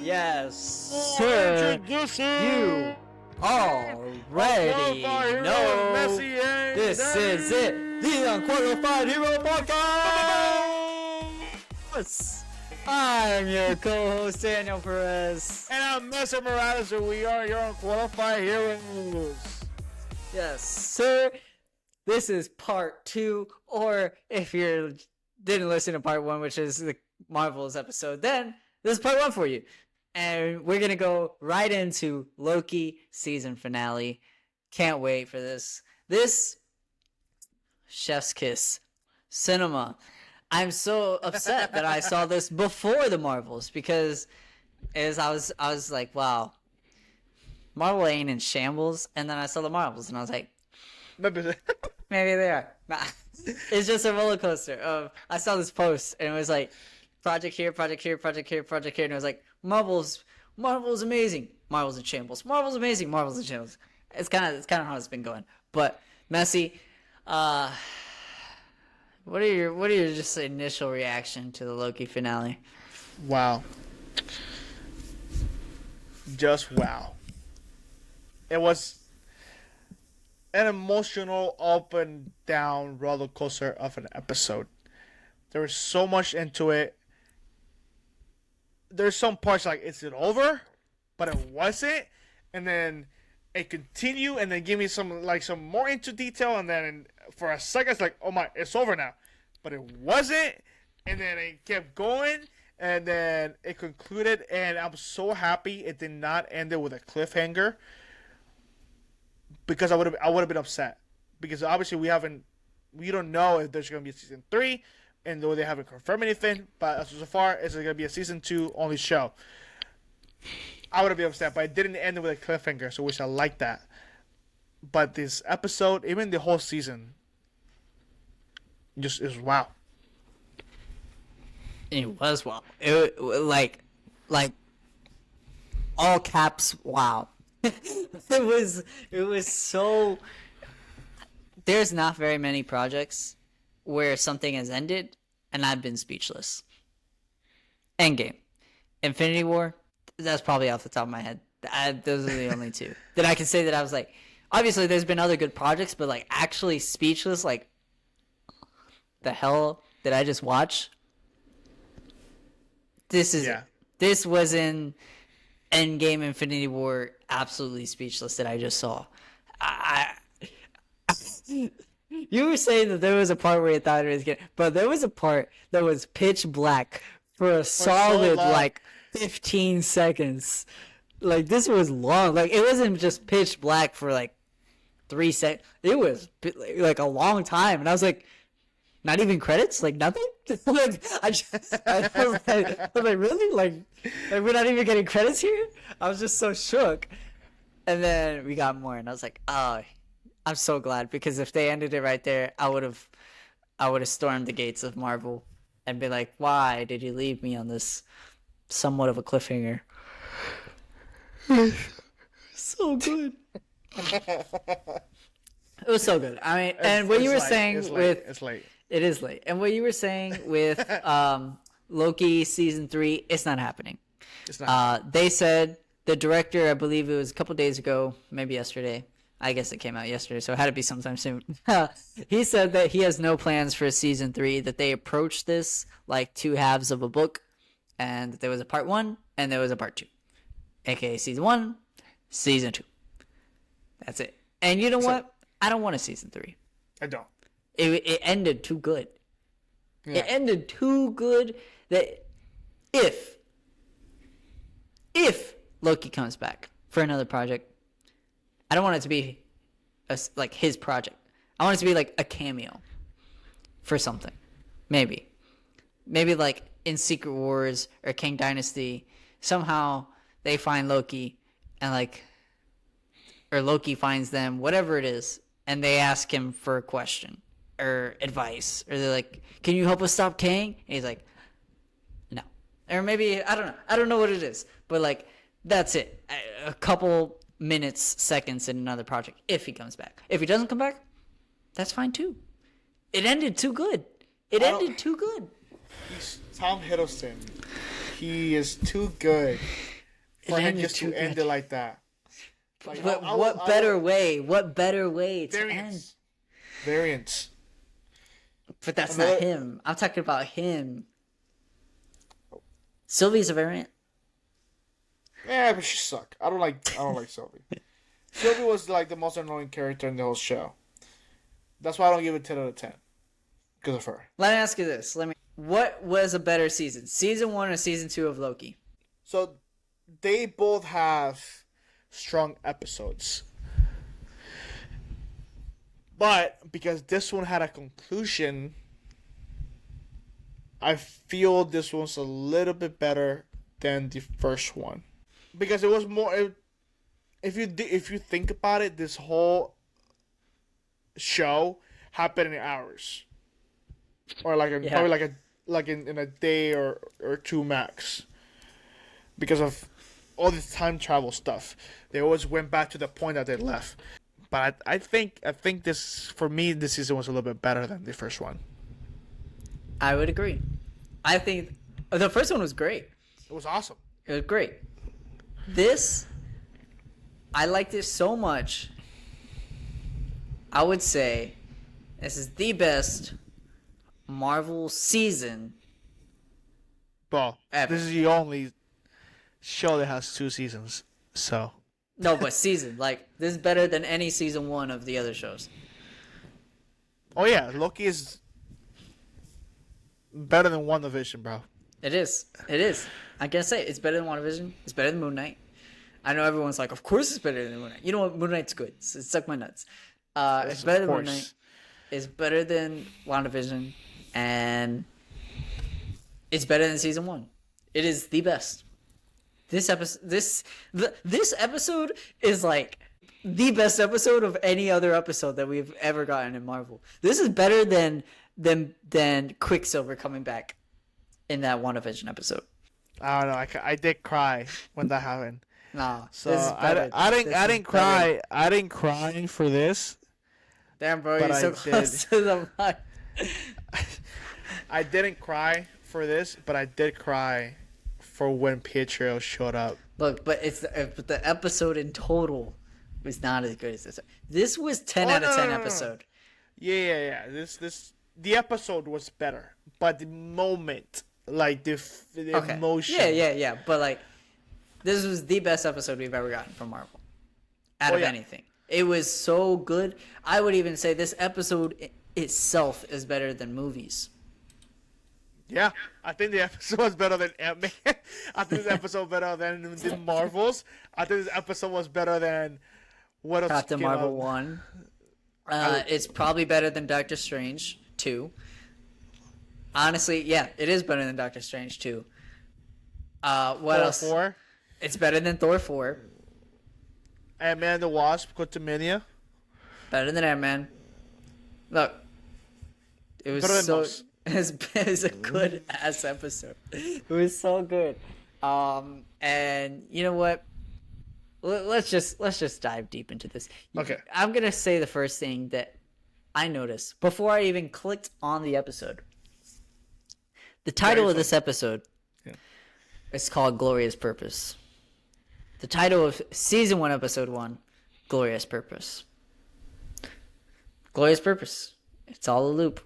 Yes, sir. You already know this is it. The Unqualified Hero Podcast. I'm your co-host Daniel Perez. And I'm Mr. Morales, and we are your Unqualified Heroes. Yes, sir. This is part 2, or if you didn't listen to part 1, which is the Marvel's episode, then this is part 1 for you. And we're going to go right into Loki season finale. Can't wait for this. This chef's kiss cinema. I'm so upset that I saw this before the Marvels, because as I was like, wow, Marvel ain't in shambles. And then I saw the Marvels and I was like, maybe they are. Nah. It's just a roller coaster of, I saw this post and it was like, project here, project here, project here, project here. And it was like, Marvel's amazing. Marvel's in shambles. Marvel's amazing. Marvel's in shambles. It's kind of how it's been going. But Messi, what are your just initial reaction to the Loki finale? Wow. Just wow. It was an emotional up and down roller coaster of an episode. There was so much into it. There's some parts like, is it over? But it wasn't. And then it continued and then give me some more into detail, and then for a second it's like, oh my, it's over now. But it wasn't. And then it kept going, and then it concluded, and I'm so happy it did not end it with a cliffhanger, because I would have been upset, because obviously we don't know if there's going to be a season 3, and though they haven't confirmed anything, but so far it's going to be a season 2 only show. I would have been upset, but it didn't end it with a cliffhanger, so which I like that. But this episode, even the whole season, just is wow. It was wow. It like all caps wow. It was so. There's not very many projects where something has ended and I've been speechless. Endgame, Infinity War. That's probably off the top of my head. Those are the only two that I can say that I was like. Obviously, there's been other good projects, but like actually speechless. Like, the hell did I just watch? This is it. This was in Endgame, Infinity War. Absolutely speechless that I just saw. You were saying that there was a part where you thought it was good, but there was a part that was pitch black for a solid like 15 seconds. Like, this was long. Like, it wasn't just pitch black for like 3 seconds. It was like a long time, and I was like, not even credits, like nothing. Like, I was like, really? Like we're not even getting credits here? I was just so shook. And then we got more, and I was like, oh, I'm so glad, because if they ended it right there, I would have stormed the gates of Marvel and been like, why did you leave me on this somewhat of a cliffhanger? So good. It was so good. I mean, and what you were saying with it's late. It is late. And what you were saying with Loki season 3, it's not happening. It's not. They said, the director, I believe it was a couple days ago, maybe yesterday. I guess it came out yesterday, so it had to be sometime soon. He said that he has no plans for season 3, that they approached this like 2 halves of a book, and that there was a part 1 and there was a part 2, aka season 1, season 2. That's it. And you know what? I don't want a season 3. I don't. It ended too good. Yeah. It ended too good that if Loki comes back for another project, I don't want it to be like his project. I want it to be like a cameo for something. Maybe like in Secret Wars or King Dynasty, somehow they find Loki and or Loki finds them, whatever it is, and they ask him for a question or advice, or they're like, can you help us stop Kang? And he's like, no. Or maybe, I don't know what it is, but like, that's it. A couple minutes, seconds in another project, if he comes back. If he doesn't come back, that's fine too. It ended too good. It ended too good. He's Tom Hiddleston. He is too good. for him ended just too to end good. it like that. Like, But what better way? What better way to end? Variants. But that's Another- not him. I'm talking about him. Sylvie's a variant. Yeah, but she sucked. I don't like Sylvie. Sylvie was like the most annoying character in the whole show. That's why I don't give it 10 out of 10. Because of her. Let me ask you this. What was a better season? Season 1 or season 2 of Loki? So they both have strong episodes. But because this one had a conclusion, I feel this one's a little bit better than the first one. Because it was more if you think about it, this whole show happened in hours. Or probably in a day or two max. Because of all this time travel stuff. They always went back to the point that they left. But I think this, for me, this season was a little bit better than the first one. I would agree. I think the first one was great. It was awesome. It was great. This, I liked it so much. I would say this is the best Marvel season. Well, ever. This is the only show that has 2 seasons. So. No, but season. Like, this is better than any season 1 of the other shows. Oh, yeah. Loki is better than WandaVision, bro. It is. It is. I can say it's better than WandaVision. It's better than Moon Knight. I know everyone's like, of course it's better than Moon Knight. You know what? Moon Knight's good. So suck my nuts. It's better than Moon Knight. It's better than WandaVision. And it's better than season 1. It is the best. This episode is like the best episode of any other episode that we've ever gotten in Marvel. This is better than Quicksilver coming back in that WandaVision episode. I don't know. I did cry when that happened. Nah, so I didn't cry. I didn't cry for this. Damn, bro, you're so close to the mic. I didn't cry for this, but I did cry for when Pietro showed up. Look, but the episode in total was not as good as this. This was 10 out of 10 episode. Yeah. The episode was better, but the moment, like the emotion. Yeah. But like, this was the best episode we've ever gotten from Marvel. Out of anything, it was so good. I would even say this episode itself is better than movies. Yeah, I think the episode was better than Ant-Man. I think this episode was better than the Marvels. I think this episode was better than what else? Captain Marvel 1. It's probably better than Doctor Strange 2. Honestly, yeah, it is better than Doctor Strange 2. What Thor else? 4. It's better than Thor 4. Ant-Man and the Wasp, Quantumania. Better than Ant-Man. Look, it was better than so... most. It was a good ass episode. It was so good. And you know what? Let's just dive deep into this. Okay. I'm gonna say the first thing that I noticed before I even clicked on the episode. The title of this episode is called Glorious Purpose. The title of season 1, episode 1, Glorious Purpose. Glorious Purpose. It's all a loop.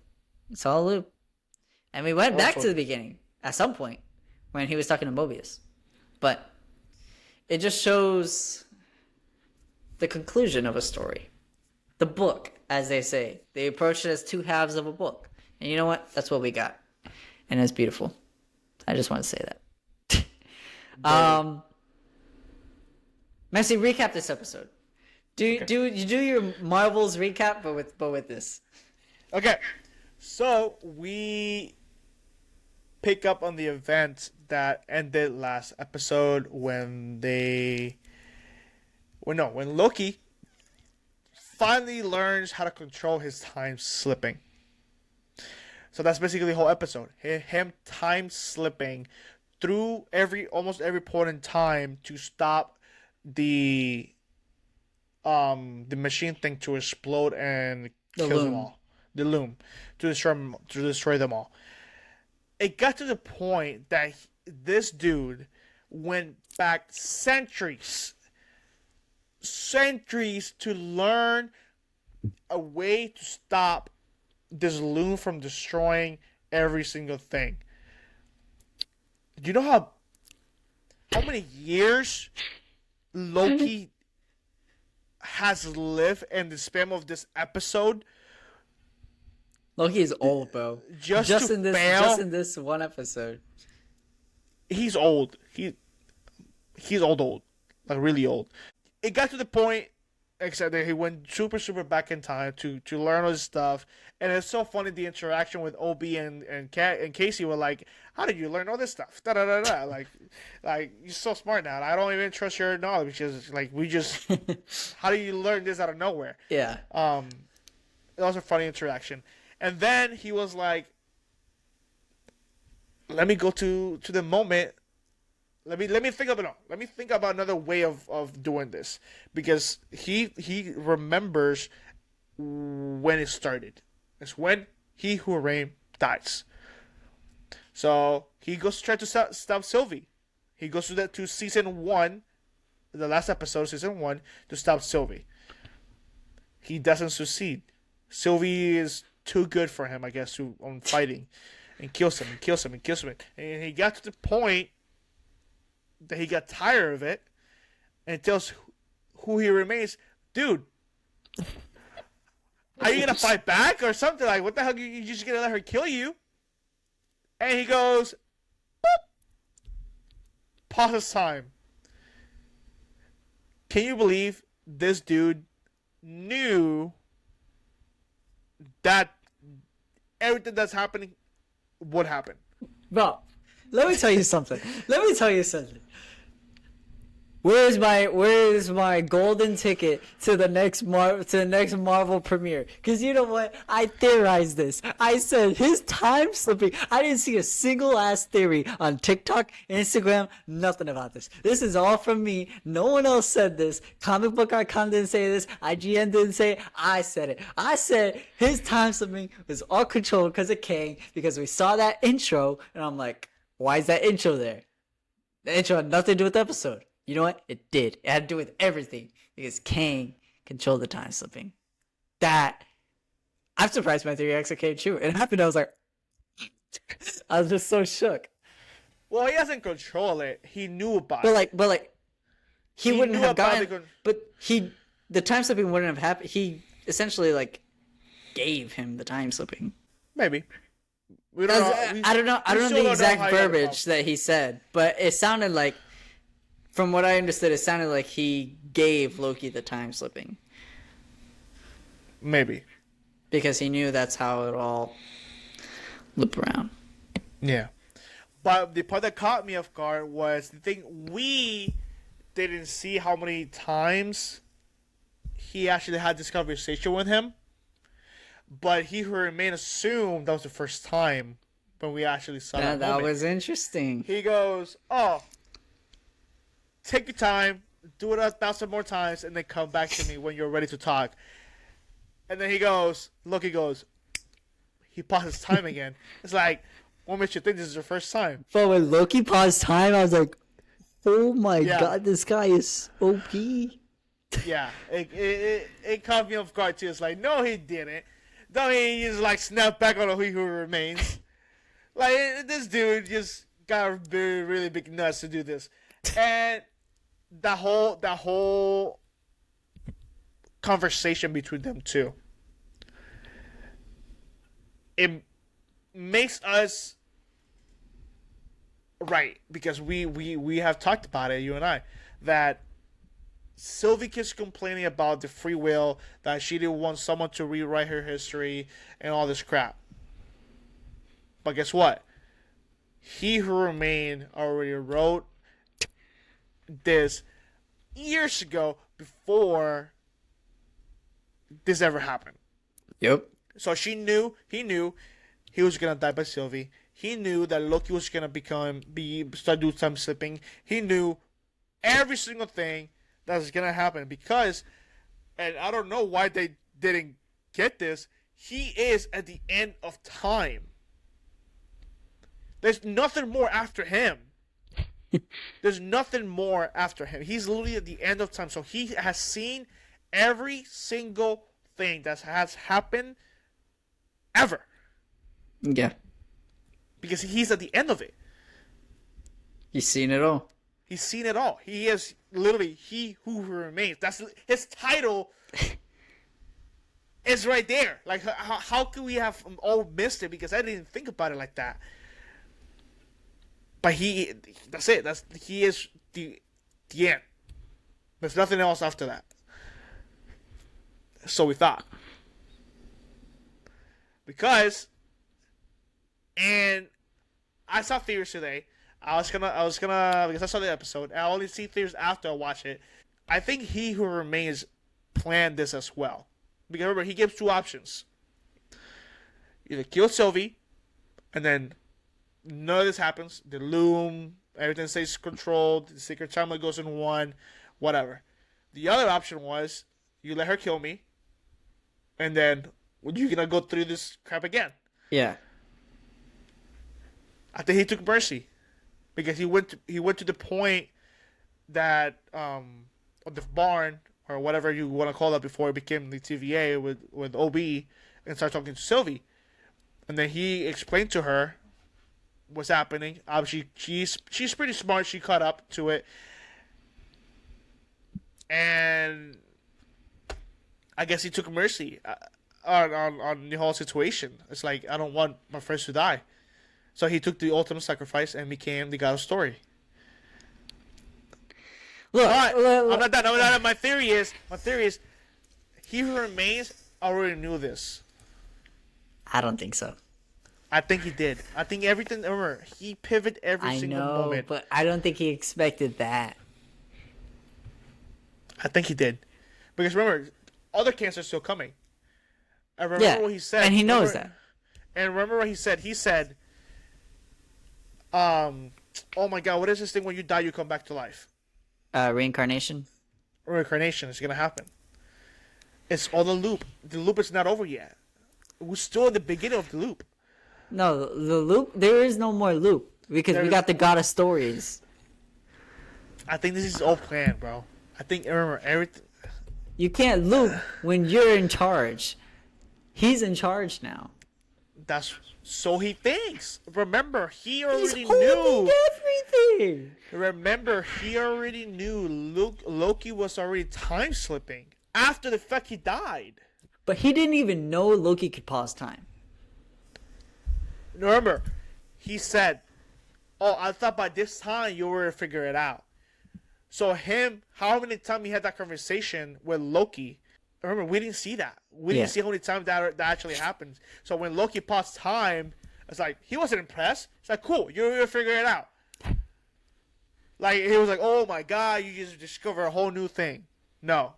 It's all a loop. And we went back to the beginning at some point when he was talking to Mobius. But it just shows the conclusion of a story. The book, as they say. They approach it as 2 halves of a book. And you know what? That's what we got. And it's beautiful. I just want to say that. Messi, recap this episode. Do your Marvels recap, but with this. Okay. So we pick up on the event that ended last episode when Loki finally learns how to control his time slipping. So that's basically the whole episode. Him time slipping through almost every point in time to stop the machine thing to explode and kill them all. The loom to destroy them all. It got to the point that this dude went back centuries to learn a way to stop this loon from destroying every single thing. Do you know how many years Loki has lived in the span of this episode? Loki is old, bro. Just in this one episode. He's old. He's old. Like really old. It got to the point, except that he went super back in time to learn all this stuff. And it's so funny, the interaction with OB and Casey were like, how did you learn all this stuff? Da da da da. Like you're so smart now. I don't even trust your knowledge because like we just how do you learn this out of nowhere? Yeah. It was a funny interaction. And then he was like, let me go to the moment. Let me think about it. Let me think about another way of doing this, because he remembers when it started. It's when he who reigned dies. So he goes to try to stop Sylvie. He goes to season 1, the last episode, season 1, to stop Sylvie. He doesn't succeed. Sylvie is too good for him, I guess, on fighting, and kills him. And he got to the point that he got tired of it, and tells who he remains, dude, are you gonna fight back or something? Like, what the hell? You just gonna let her kill you? And he goes, boop. Pauses time. Can you believe this dude knew that everything that's happening would happen? Bro, let me tell you something. Where's my golden ticket to the next Marvel premiere? Because you know what? I theorized this. I said his time slipping. I didn't see a single ass theory on TikTok, Instagram, nothing about this. This is all from me. No one else said this. Comicbook.com didn't say this. IGN didn't say it. I said it. I said his time slipping was all controlled because of Kang, because we saw that intro, and I'm like, why is that intro there? The intro had nothing to do with the episode. You know what? It did. It had to do with everything, because Kang controlled the time slipping. I'm surprised my theory actually came true. It happened. I was like, I was just so shook. Well, he doesn't control it. He knew about it. But he wouldn't have gotten. The time slipping wouldn't have happened. He essentially gave him the time slipping. Maybe. I don't know the exact verbiage that he said, but it sounded like, from what I understood, it sounded like he gave Loki the time slipping. Maybe. Because he knew that's how it all looped around. Yeah. But the part that caught me off guard was the thing we didn't see how many times he actually had this conversation with him. But he who remained assumed that was the first time when we actually saw that moment. That was interesting. He goes, oh, take your time, do it 1,000 more times, and then come back to me when you're ready to talk. And then Loki goes, he pauses time again. It's like, what makes you think this is your first time? But when Loki paused time, I was like, oh my god, this guy is OP. Yeah, it caught me off guard too. It's like, no, he didn't. No, he just snapped back on He Who Remains. This dude just got really big nuts to do this. And that whole conversation between them two, it makes us right, because we have talked about it, you and I, that Sylvie keeps complaining about the free will, that she didn't want someone to rewrite her history and all this crap. But guess what? He Who Remained already wrote this years ago, before this ever happened. Yep. So he knew he was gonna die by Sylvie. He knew that Loki was gonna start doing time slipping. He knew every single thing that was gonna happen, because, and I don't know why they didn't get this, he is at the end of time. There's nothing more after him. There's nothing more after him. He's literally at the end of time. So he has seen every single thing that has happened ever. Yeah. Because he's at the end of it. He's seen it all. He's seen it all. He is literally he who remains. That's his title. Is right there. Like, how could we have all missed it? Because I didn't think about it like that. But that's it. He is the end. There's nothing else after that. So we thought. Because, and I saw theories today. I was gonna because I saw the episode. I only see theories after I watch it. I think He Who Remains planned this as well. Because remember, he gives two options. Either kill Sylvie, and then none of this happens. The loom, everything stays controlled. The secret timeline goes in one, whatever. The other option was, you let her kill me, and then you're gonna go through this crap again. Yeah. I think he took mercy. Because he went to the point that of the barn, or whatever you want to call that, before it became the TVA with OB, and started talking to Sylvie. And then he explained to her what's happening. Obviously, she's pretty smart. She caught up to it. And I guess he took mercy on the whole situation. It's like, I don't want my friends to die. So he took the ultimate sacrifice and became the god of story. Look, I'm not done. My theory is, He Who Remains already knew this. I don't think so. I think he did. I think everything. Remember, he pivoted every single moment. But I don't think he expected that. I think he did, because remember, other cancers still coming. I remember what he said, and he knows that. And remember what he said. He said, "Oh my God, what is this thing when you die, you come back to life?" Reincarnation. Reincarnation is gonna happen. It's all the loop. The loop is not over yet. We're still in the beginning of the loop. No, the loop. There is no more loop because we got the God of Stories. I think this is all planned, bro. I think, remember, everything. You can't loop when you're in charge. He's in charge now. That's so he thinks. Remember, he already He's knew everything. Remember, he already knew Loki was already time slipping after the fact he died. But he didn't even know Loki could pause time. Remember, he said, "Oh, I thought by this time you were to figure it out." So how many times he had that conversation with Loki? Remember, we didn't see that. We didn't see how many times that actually happens. So when Loki paused time, it's like, he wasn't impressed. It's like, cool, you're going to figure it out. Like, he was like, oh my God, you just discover a whole new thing. No.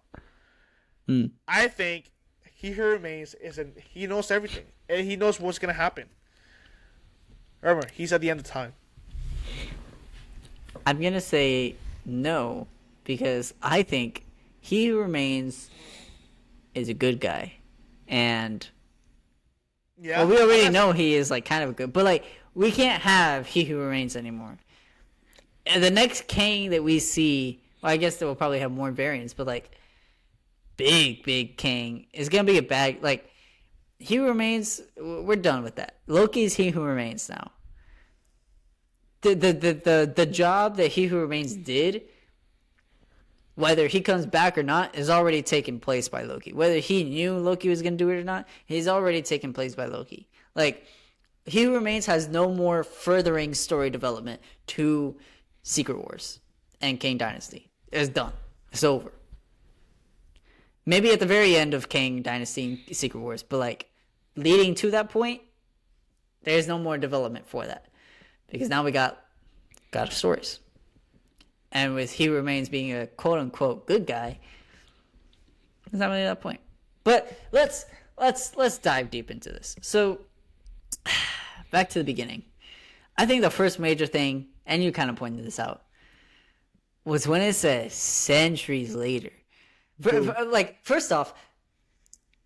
I think He Who Remains he knows everything. And he knows what's going to happen. Remember, he's at the end of time. I'm going to say no, because I think He Who Remains is a good guy. And Yeah. well, we already know he is like kind of a good, but like we can't have He Who Remains anymore. And the next Kang that we see, well, I guess that will probably have more variants, but like big Kang is gonna be a bad, like He Who Remains. We're done with that. Loki's He Who Remains now. The job that He Who Remains did, whether he comes back or not, is already taken place by Loki. Whether he knew Loki was going to do it or not, he's already taken place by Loki. Like, He Who Remains has no more furthering story development to Secret Wars and Kang Dynasty. It's done. It's over. Maybe at the very end of Kang Dynasty and Secret Wars, but like leading to that point, there's no more development for that. Because now we got God of Stories. And with He Remains being a quote-unquote good guy, there's not really that point. But let's dive deep into this. So, back to the beginning. I think the first major thing, and you kind of pointed this out, was when it said centuries later. Like, first off,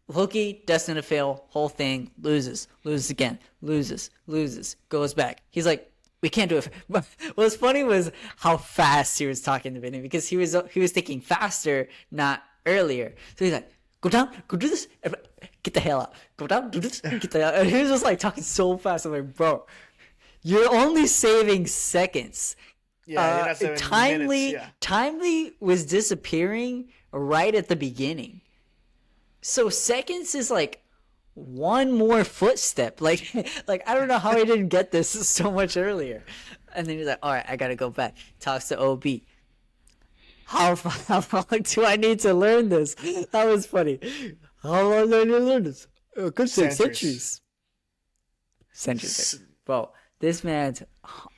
Loki, destined to fail, whole thing, loses again, loses, goes back. He's like, we can't do it. But what's funny was how fast he was talking in the beginning because he was thinking faster, not earlier. So he's like, go down, go do this, get the hell out. Go down, do this, get the hell out. And he was just like talking so fast. I'm like, bro, you're only saving seconds. Yeah, you're not saving minutes, yeah. Timely was disappearing right at the beginning. So seconds is like one more footstep. Like I don't know how he didn't get this so much earlier. And then he's like, all right, I gotta go back. Talks to OB. How long do I need to learn this? That was funny. How long do I need to learn this? Could say centuries. Centuries. Bro, this man's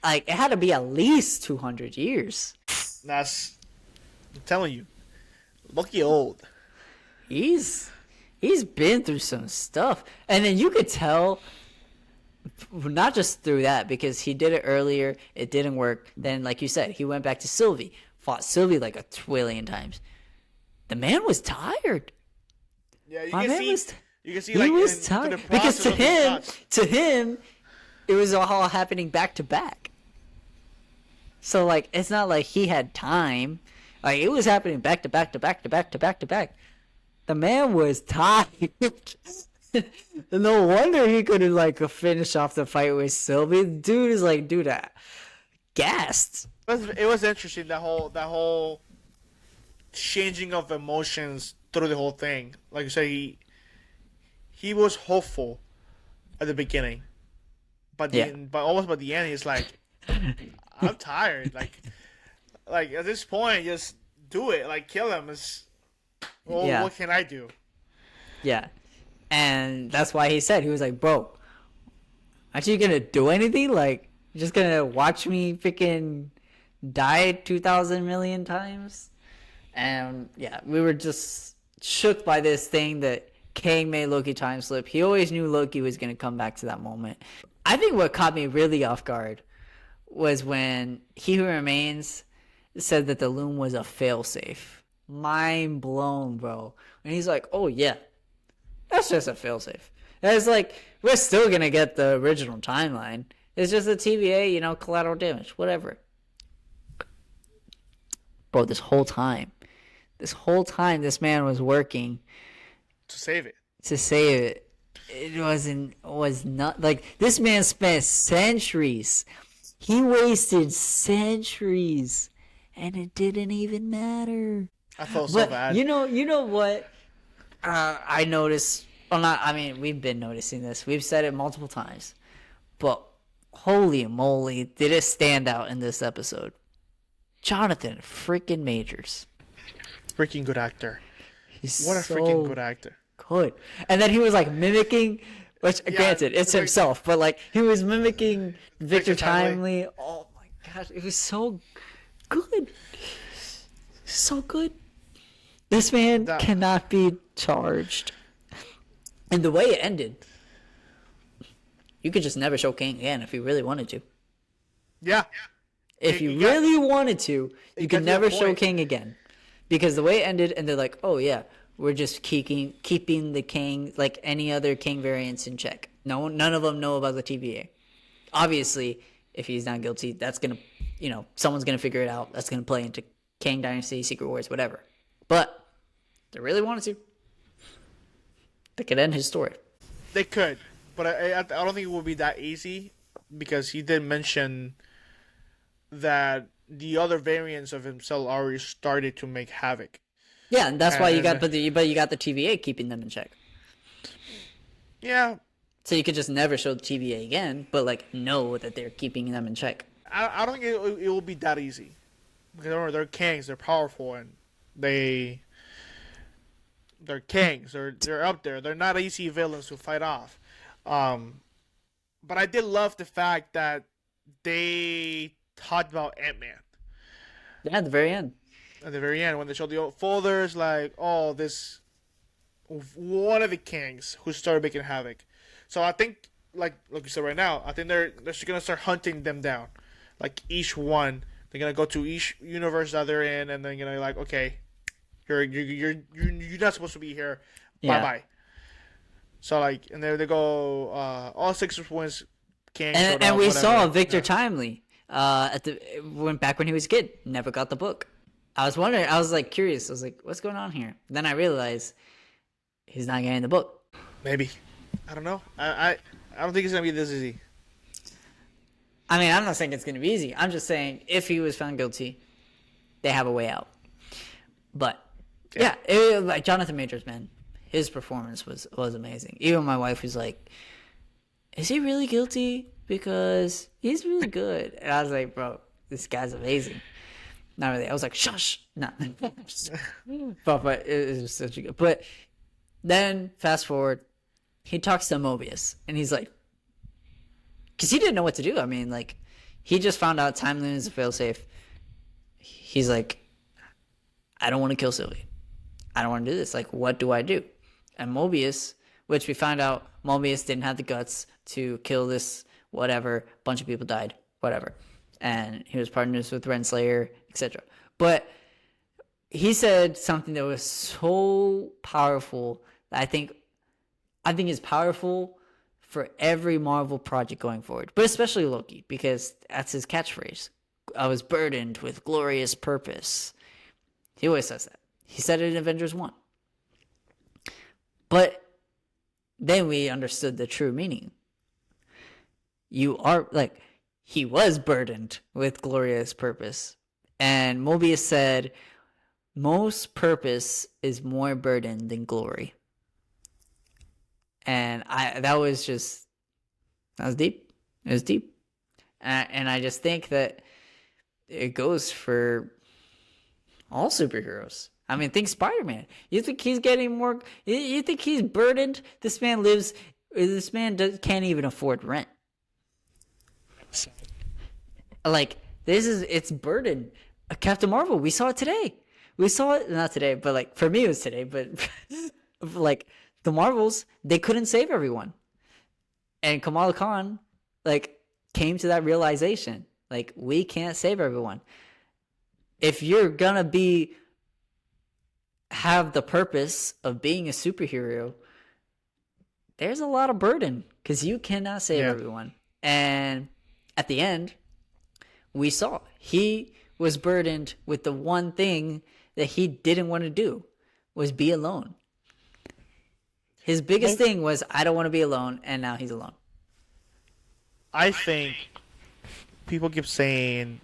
like, it had to be at least 200 years. I'm telling you, Loki old. He's been through some stuff, and then you could tell, not just through that, because he did it earlier, it didn't work. Then, like you said, he went back to Sylvie, fought Sylvie like a twillion times. The man was tired. Yeah, you My can man see. You can see he like was tired because to him, it was all happening back to back. So like, it's not like he had time. Like, it was happening back to back to back to back to back to back. The man was tired. No wonder he couldn't like finish off the fight with Sylvie. Dude is like, gassed. It was interesting, that whole changing of emotions through the whole thing. Like you say, he was hopeful at the beginning, but almost by the end, he's like, I'm tired. Like at this point, just do it. Like, kill him. What can I do? Yeah. And that's why he said, he was like, bro, aren't you gonna do anything? Like, you're just gonna watch me freaking die 2,000 million times? And yeah, we were just shook by this thing that Kang made Loki time slip. He always knew Loki was gonna come back to that moment. I think what caught me really off guard was when He Who Remains said that the loom was a failsafe. Mind blown, bro. And he's like, oh yeah, that's just a failsafe. And it's like, we're still gonna get the original timeline. It's just a TVA, collateral damage, whatever. Bro, this whole time, this man was working to save it. It was not like, this man spent centuries. He wasted centuries, and it didn't even matter. I felt so bad. You know what? I noticed. Well, we've been noticing this. We've said it multiple times, but holy moly, did it stand out in this episode? Jonathan freaking Majors. Freaking good actor. What a freaking good actor. Good. And then he was like mimicking, which granted, it's himself, but like he was mimicking Victor Timely. Oh my gosh, it was so good. So good. This man cannot be charged. And the way it ended, you could just never show Kang again if you really wanted to. Yeah. If you really wanted to, you could never show Kang again. Because the way it ended, and they're like, oh yeah, we're just keeping the Kang, like any other Kang variants, in check. None of them know about the TVA. Obviously, if he's not guilty, that's going to, someone's going to figure it out. That's going to play into Kang Dynasty, Secret Wars, whatever. But they really wanted to. They could end his story. They could, but I don't think it would be that easy, because he did mention that the other variants of himself already started to make havoc. Yeah, and that's why you got, but you got the TVA keeping them in check. Yeah. So you could just never show the TVA again, but like know that they're keeping them in check. I don't think it will be that easy, because they're Kangs, they're powerful, and they're Kangs, they're up there. They're not easy villains to fight off. But I did love the fact that they talked about Ant-Man. Yeah, at the very end. At the very end, when they showed the old folders, like, oh, this one of the Kangs who started making havoc. So I think, like you said right now, I think they're just gonna start hunting them down, like each one. They're gonna go to each universe that they're in, and then gonna like, okay, you're not supposed to be here. Bye bye. So like, and there they go. All 6 ones Kang And showed and up, we whatever. saw Victor Yeah. Timely back when he was a kid, never got the book. I was wondering, I was like curious. I was like, what's going on here? Then I realized he's not getting the book. Maybe. I don't know. I don't think it's gonna be this easy. I mean, I'm not saying it's going to be easy. I'm just saying if he was found guilty, they have a way out. But yeah, like Jonathan Majors, man, his performance was amazing. Even my wife was like, "Is he really guilty? Because he's really good." And I was like, "Bro, this guy's amazing." Not really. I was like, "Shush!" No, but it was such a good. But then fast forward, he talks to Mobius, and he's like, because he didn't know what to do. I mean, like, he just found out time limit is a failsafe. He's like, I don't want to kill Sylvie. I don't want to do this. Like, what do I do? And Mobius, which we found out Mobius didn't have the guts to kill this whatever. Bunch of people died, whatever. And he was partners with Renslayer, etc. But he said something that was so powerful that I think is powerful for every Marvel project going forward, but especially Loki, because that's his catchphrase. I was burdened with glorious purpose. He always says that. He said it in Avengers 1. But then we understood the true meaning. You are, like, he was burdened with glorious purpose. And Mobius said, most purpose is more burden than glory. And that was deep. It was deep. And I just think that it goes for all superheroes. I mean, think Spider-Man. You think he's getting more, you think he's burdened? This man can't even afford rent. Like, it's burden. Captain Marvel, we saw it today. We saw it, not today, but like, for me it was today, but like, the Marvels, they couldn't save everyone. And Kamala Khan, like, came to that realization. Like, we can't save everyone. If you're gonna have the purpose of being a superhero, there's a lot of burden because you cannot save everyone. And at the end, we saw he was burdened with the one thing that he didn't want to do, was be alone. His biggest thing was, I don't want to be alone, and now he's alone. I think people keep saying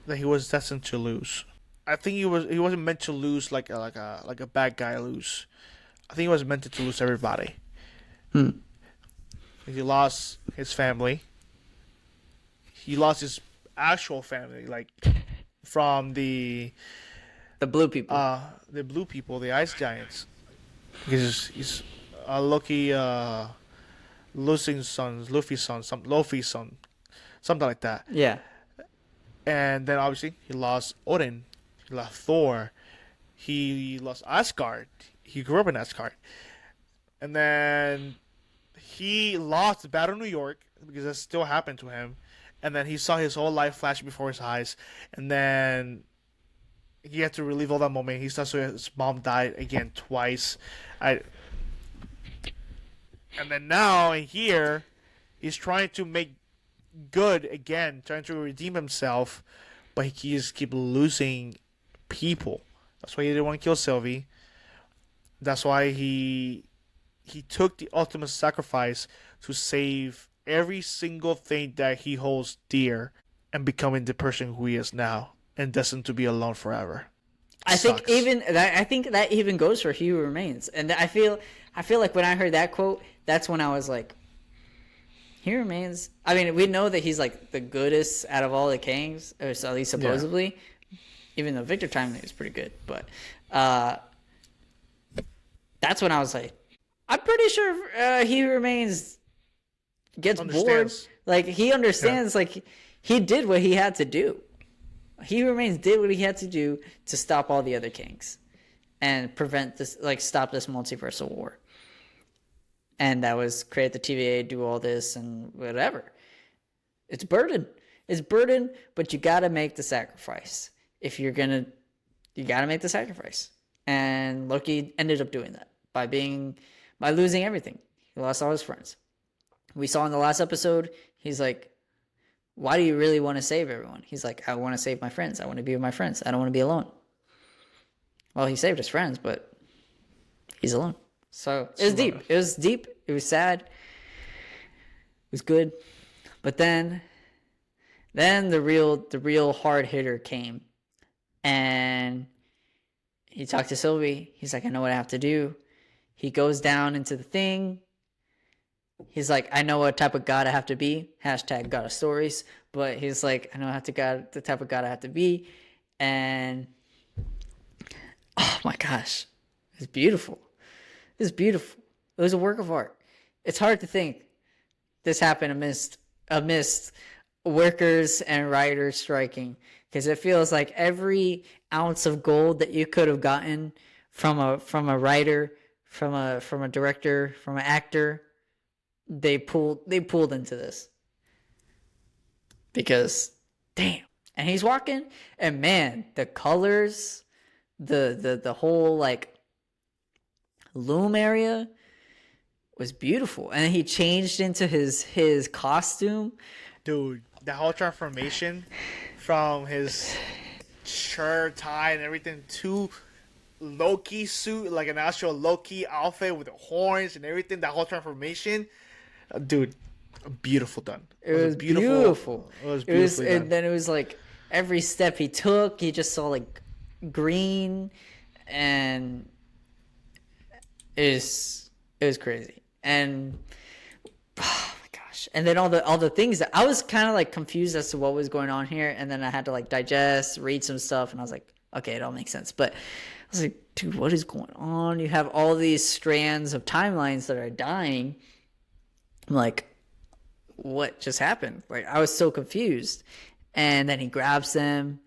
that he was destined to lose. I think he wasn't meant to lose like a bad guy lose. I think he was meant to lose everybody. He lost his family. He lost his actual family, like from the blue people. The ice giants. He's Loki, Luffy's son, something like that. Yeah. And then obviously he lost Odin, he lost Thor, he lost Asgard. He grew up in Asgard, and then he lost Battle of New York because that still happened to him. And then he saw his whole life flash before his eyes, and then he had to relive all that moment. He saw his mom died again twice. And then now here, he's trying to make good again, trying to redeem himself, but he just keep losing people. That's why he didn't want to kill Sylvie. That's why he took the ultimate sacrifice to save every single thing that he holds dear and becoming the person who he is now and destined to be alone forever. I think that even goes for He Who Remains. And I feel like when I heard that quote, that's when I was like, He Remains. I mean, we know that he's like the goodest out of all the Kangs, or so at least supposedly. Yeah. Even though Victor Timely is pretty good, but that's when I was like, I'm pretty sure He Who Remains gets bored. Like, he understands. Yeah. Like, he did what he had to do. He Who Remains did what he had to do to stop all the other kings and prevent this, like, stop this multiversal war. And that was create the TVA, do all this and whatever. It's burden. It's burden, but you got to make the sacrifice. If you're going to, you got to make the sacrifice. And Loki ended up doing that by losing everything. He lost all his friends. we saw in the last episode, he's like, why do you really want to save everyone? He's like, I want to save my friends. I want to be with my friends. I don't want to be alone. Well, he saved his friends, but he's alone. So it was deep. It was deep. It was sad. It was good. But then the real hard hitter came, and he talked to Sylvie. He's like, I know what I have to do. He goes down into the thing. He's like, I know what type of God I have to be. Hashtag God of Stories. But he's like, I know the type of God I have to be. And oh my gosh, it's beautiful. It's beautiful. It was a work of art. It's hard to think this happened amidst workers and writers striking, because it feels like every ounce of gold that you could have gotten from a writer, from a director, from an actor, they pulled into this. Because damn. And he's walking, and man, the colors, the whole like loom area was beautiful. And then he changed into his costume. Dude, the whole transformation from his shirt, tie, and everything to Loki suit, like an actual Loki outfit with the horns and everything, that whole transformation, dude, beautiful done. It was beautiful. It was beautiful. And then it was like every step he took, he just saw like green, and it was crazy. And oh my gosh. And then all the things that I was kind of like confused as to what was going on here, and then I had to like digest, read some stuff, and I was like, okay, it all makes sense. But I was like, dude, what is going on? You have all these strands of timelines that are dying. I'm like, what just happened? Like, I was so confused. And then he grabs them,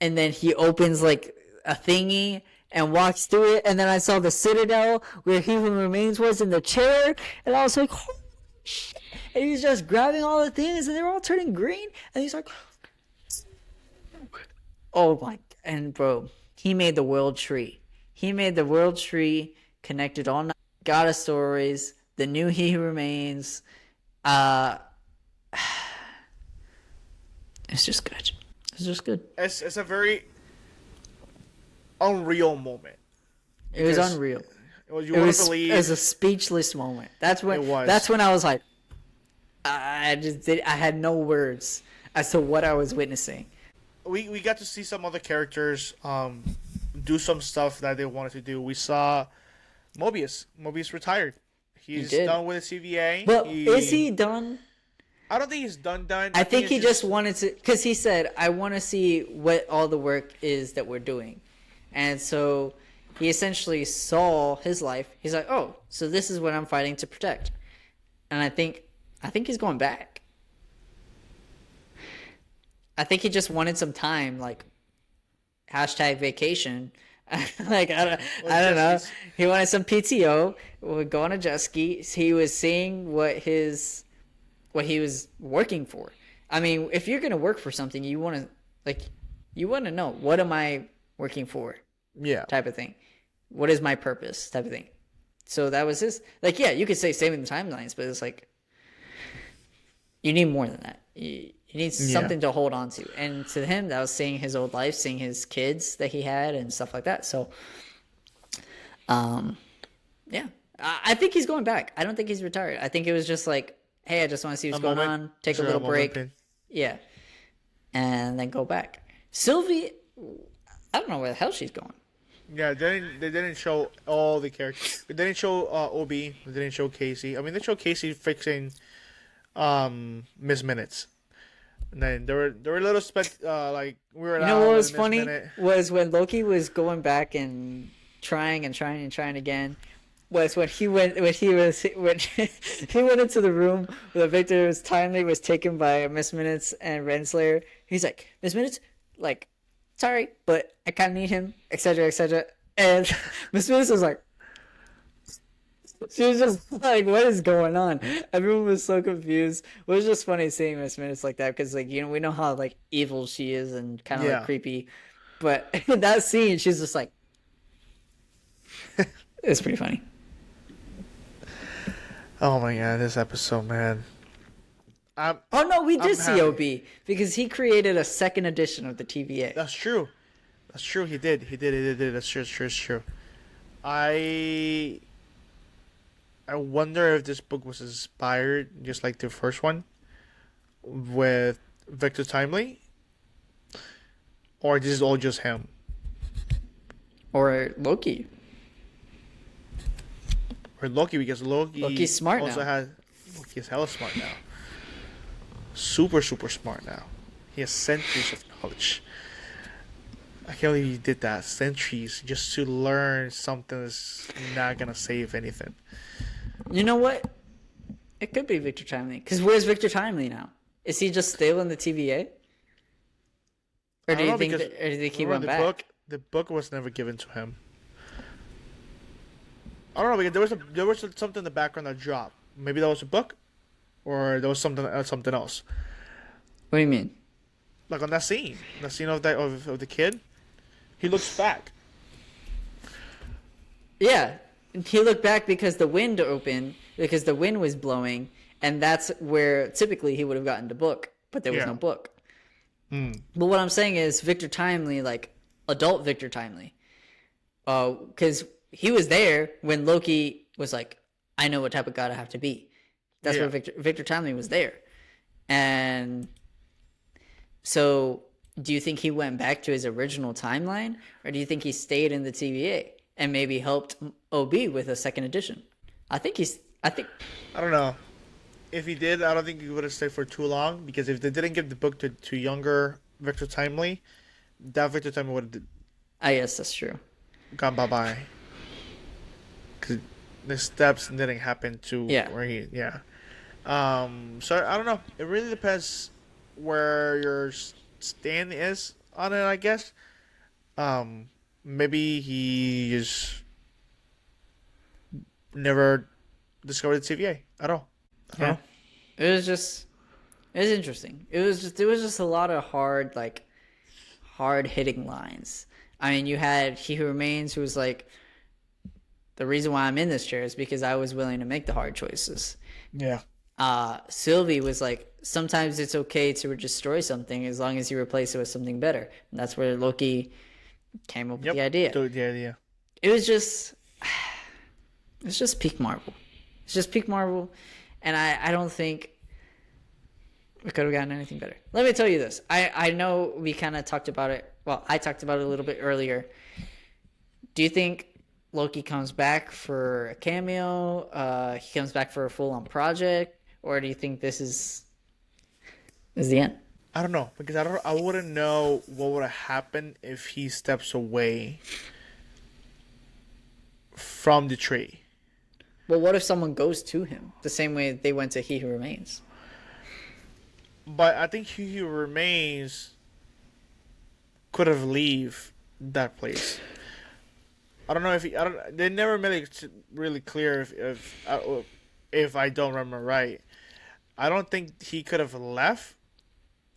and then he opens like a thingy and walks through it. And then I saw the Citadel where He Who Remains was in the chair, and I was like, holy shit. And he's just grabbing all the things, and they're all turning green. And he's like, oh my, and bro, he made the world tree. He made the world tree, connected all night. God of Stories, the new He Who Remains. It's just good. It's just good. It's a very unreal moment. It was unreal. It was a speechless moment. That's when I was like, I had no words as to what I was witnessing. We got to see some other characters do some stuff that they wanted to do. We saw Mobius. Mobius retired. He's done with the CVA. Well, is he done? I don't think he's done. I think he just wanted to, because he said, I want to see what all the work is that we're doing. And so he essentially saw his life. He's like, oh, so this is what I'm fighting to protect. And I think he's going back. I think he just wanted some time, like hashtag vacation. Like I don't know. He wanted some PTO. Would go on a jet ski. He was seeing what he was working for. I mean, if you're gonna work for something, you want to know, what am I working for? Yeah. Type of thing. What is my purpose? Type of thing. So that was his. Like, yeah, you could say saving the timelines, but it's like you need more than that. You need something to hold on to. And to him, that was seeing his old life, seeing his kids that he had and stuff like that. So, yeah, I think he's going back. I don't think he's retired. I think it was just like, hey, I just want to see what's going on, take a little break. Yeah. And then go back. Sylvie, I don't know where the hell she's going. Yeah, they didn't show all the characters. They didn't show Obi. They didn't show Casey. I mean, they showed Casey fixing Miss Minutes. And then there were little like we were. You know what was funny was when Loki was going back and trying again. Was when he went when he went into the room where Victor's timely was taken by Miss Minutes and Renslayer. He's like, Miss Minutes, like, sorry, but I kind of need him, etc., etc. And Miss Minutes was like, she was just like, what is going on? Everyone was so confused. It was just funny seeing Miss Minutes like that, because, like, you know, we know how, like, evil she is and kind of like creepy, but in that scene, she's just like, it's pretty funny. Oh my god, this episode, man. I'm Oh no, we I'm did see happy. OB because he created a second edition of the TVA. That's true. That's true. He did. He did. He did. That's true. That's true. That's true. I I wonder if this book was inspired just like the first one with Victor Timely, or this is all just him. Or Loki. Or Loki, because Loki Loki's smart also now. has Loki is hella smart now. Super super smart now. He has centuries of knowledge. I can't believe he did that. Centuries just to learn something that's not gonna save anything. You know what? It could be Victor Timely. Because where's Victor Timely now? Is he just still in the TVA? Or I do don't you know think because that, or do you think he remember went the back? book. The book was never given to him. I don't know because there was something in the background that dropped. Maybe that was a book, or there was something else. What do you mean? Like on that scene of of the kid, he looks back. Yeah, he looked back because the wind opened, because the wind was blowing, and that's where typically he would have gotten the book, but there was Yeah. no book. Hmm. But what I'm saying is Victor Timely, like adult Victor Timely, because he was there when Loki was like, "I know what type of god I have to be." That's Yeah. where Victor Timely was there, and so do you think he went back to his original timeline, or do you think he stayed in the TVA and maybe helped OB with a second edition? I think he's. I think. I don't know. If he did, I don't think he would have stayed for too long because if they didn't give the book to younger Victor Timely, that Victor Timely would have I guess that's true. gone bye bye. Because the steps didn't happen to Yeah. where he yeah. So I don't know. It really depends where your stand is on it, I guess. Maybe he just never discovered the TVA at all. I don't Yeah. know. It was just. It was interesting. It was just a lot of hard hitting lines. I mean, you had He Who Remains, who was like, the reason why I'm in this chair is because I was willing to make the hard choices. Yeah. Sylvie was like, sometimes it's okay to destroy something as long as you replace it with something better. And that's where Loki came up with the idea. The idea. It was just, it's just peak Marvel. It's just peak Marvel, and I don't think we could have gotten anything better. Let me tell you this. I know we kind of talked about it. Well, I talked about it a little bit earlier. Do you think Loki comes back for a cameo? He comes back for a full-on project, or do you think this is the end? I don't know because I wouldn't know what would have happened if he steps away from the tree. Well, what if someone goes to him the same way they went to He Who Remains? But I think He Who Remains could have leave that place. I don't know if he. I don't. They never made it really clear if I don't remember right. I don't think he could have left,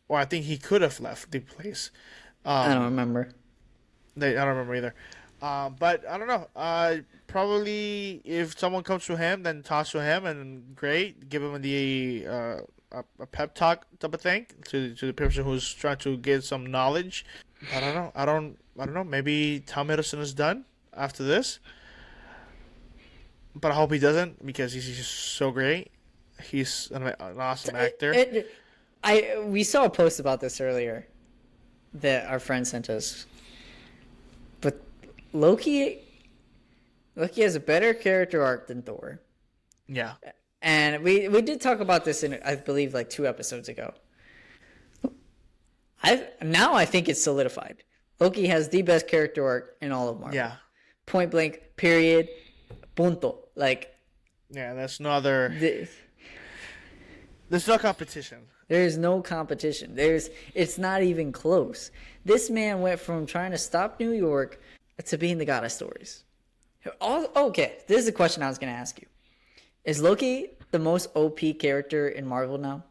or I think he could have left the place. I don't remember. I don't remember either. But I don't know. Probably if someone comes to him, then talk to him, and great, give him the a pep talk type of thing to the person who's trying to get some knowledge. I don't know. I don't know. Maybe Tom Hiddleston is done after this, but I hope he doesn't because he's just so great. He's an awesome actor. We saw a post about this earlier that our friend sent us. But Loki has a better character arc than Thor. Yeah. And we did talk about this in, I believe, like 2 episodes ago. I think it's solidified. Loki has the best character arc in all of Marvel. Yeah. Point blank, period, punto. Like, Yeah. There's no competition. there's no competition. It's not even close. This man went from trying to stop New York to being the god of stories. Okay, this is a question I was going to ask you. Is Loki the most OP character in Marvel now?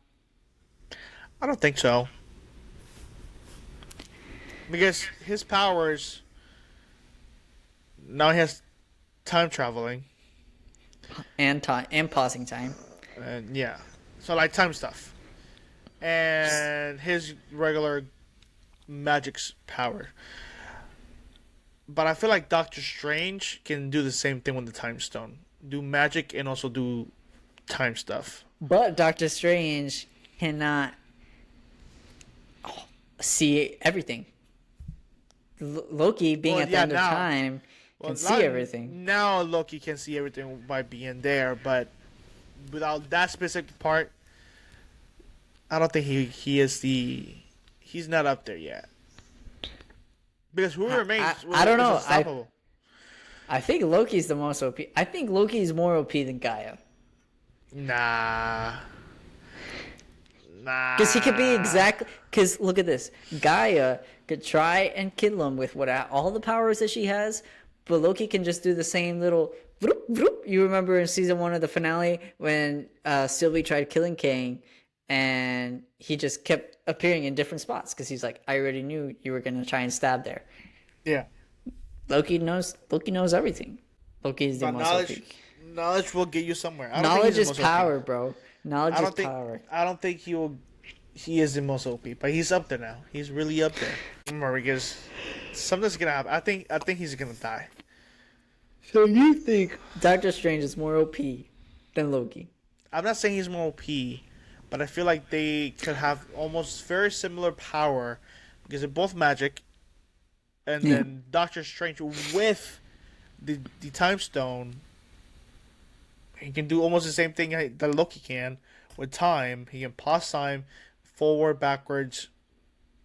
I don't think so. Because his powers now he has time traveling. and pausing time. And yeah, so like time stuff, and his regular magic's power. But I feel like Doctor Strange can do the same thing with the Time Stone, do magic and also do time stuff. But Doctor Strange cannot see everything. Loki being at the end of time can see everything. Now Loki can see everything by being there, but without that specific part, I don't think he's not up there yet. Because who remains? I don't know. I think Loki's the most OP. I think Loki's more OP than Gaia. Nah. Because he could be exactly. Because look at this. Gaia could try and kill him with all the powers that she has, but Loki can just do the same little. Vroom, vroom. You remember in season 1 of the finale when Sylvie tried killing Kang, and he just kept appearing in different spots because he's like, I already knew you were gonna try and stab there. Yeah. Loki knows everything. Loki is the most OP. Knowledge will get you somewhere. Knowledge is power, bro. Knowledge is power. I don't think he is the most OP, but he's up there now. He's really up there. Remember, because something's gonna happen. I think he's gonna die. So you think Doctor Strange is more OP than Loki? I'm not saying he's more OP, but I feel like they could have almost very similar power because they're both magic. And then Doctor Strange with the Time Stone, he can do almost the same thing that Loki can with time. He can pause time, forward, backwards,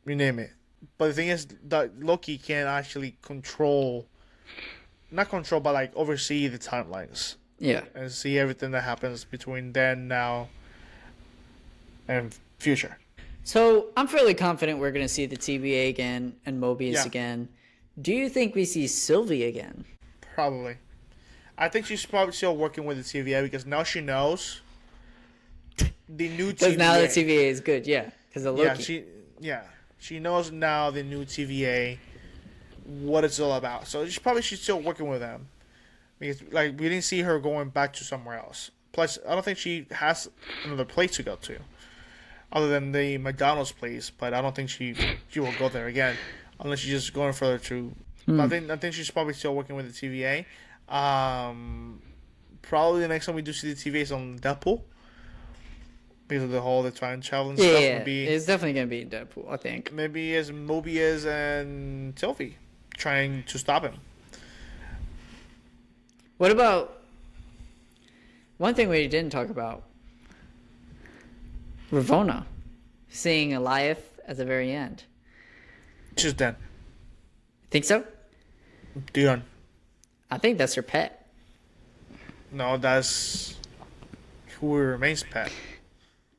you name it. But the thing is that Loki can actually not control, but like oversee the timelines. Yeah. And see everything that happens between then, now, and future. So I'm fairly confident we're going to see the TVA again and Mobius again. Do you think we see Sylvie again? Probably. I think she's probably still working with the TVA because now she knows the new TVA. Because now the TVA is good, yeah. Because of Loki. She knows now the new TVA what it's all about. So she's still working with them because like we didn't see her going back to somewhere else. Plus, I don't think she has another place to go to. Other than the McDonald's place, but I don't think she will go there again, unless she's just going further to. I think she's probably still working with the TVA. Probably the next time we do see the TVA is on Deadpool, because of the whole time traveling stuff. Yeah, it's definitely gonna be Deadpool. I think maybe as Mobius and Sylvie trying to stop him. What about one thing we didn't talk about? Ravonna seeing Eliath at the very end. She's dead. Think so? Dion. I think that's her pet. No, that's Who Remains pet.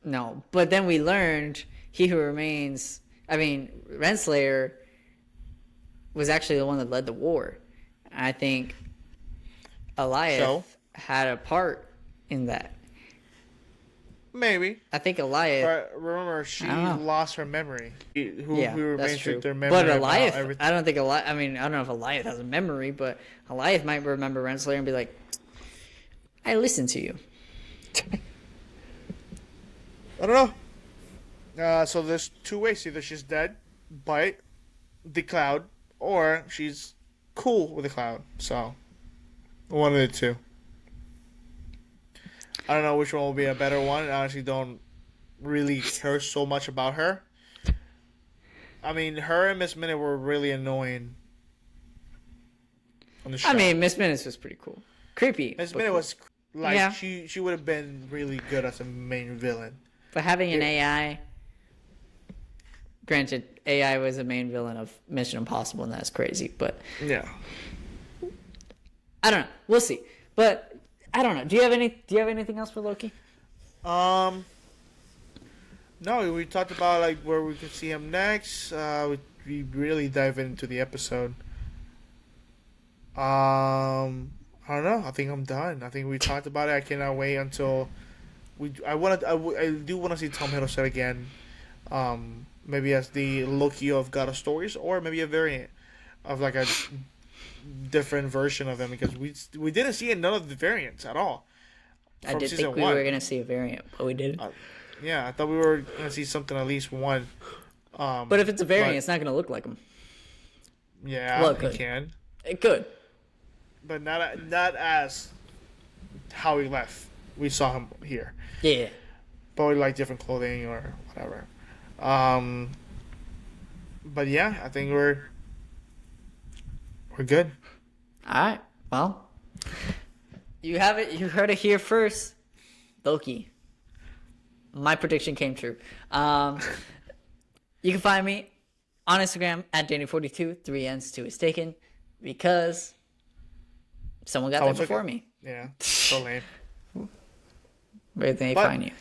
No, but then we learned He Who Remains. I mean, Renslayer was actually the one that led the war. I think Eliath had a part in that. Maybe. I think Eliath. But remember, she lost her memory. Who that's true. Their memory. But Eliath, I don't think Eliath. I mean, I don't know if Eliath has a memory, but Eliath might remember Renslayer and be like, "I listened to you." I don't know. So there's two ways: either she's dead by the Cloud, or she's cool with the Cloud. So one of the two. I don't know which one will be a better one. I honestly don't really care so much about her. I mean, her and Miss Minute were really annoying on the show. I mean, Miss Minute was pretty cool. Creepy. Miss Minute was like she would have been really good as a main villain. But having an AI, granted, AI was the main villain of Mission Impossible, and that's crazy. But yeah, I don't know. We'll see. But I don't know. Do you have anything else for Loki? No, we talked about like where we could see him next. We really dive into the episode. I don't know. I think I'm done. I think we talked about it. I cannot wait until I do want to see Tom Hiddleston again. Maybe as the Loki of God of Stories, or maybe a variant of like a different version of him, because we didn't see none of the variants at all. I from did season think we one. were gonna see a variant, but we didn't. Yeah, I thought we were gonna see something at least one. But if it's a variant, but- it's not gonna look like him. Yeah, Well, it good. can, It could. but not as how he left. We saw him here, Yeah. but we like different clothing or whatever. But yeah, I think we're good. All right. Well, you have it. You heard it here first. Loki. My prediction came true. You can find me on Instagram at Danny42. 3 N's, 2 is taken because someone got there before me. Yeah, so lame. Where do they But- find you?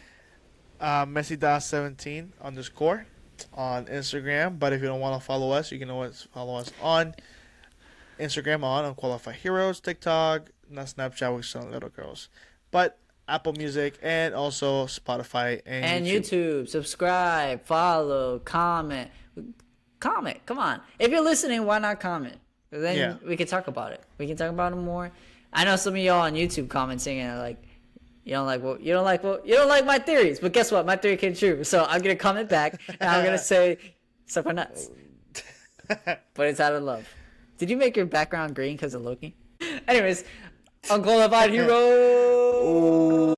Messi.17 _ on Instagram. But if you don't want to follow us, you can always follow us on Instagram on Unqualified Heroes, TikTok, not Snapchat, we're selling little girls. But Apple Music and also Spotify and YouTube. Subscribe, follow, comment. Comment. Come on. If you're listening, why not comment? Then we can talk about it. We can talk about it more. I know some of y'all on YouTube commenting and like, you don't like my theories, but guess what? My theory came true. So I'm gonna comment back and I'm gonna say suck my nuts. But it's out of love. Did you make your background green because of Loki? Anyways, Unqualified Hero.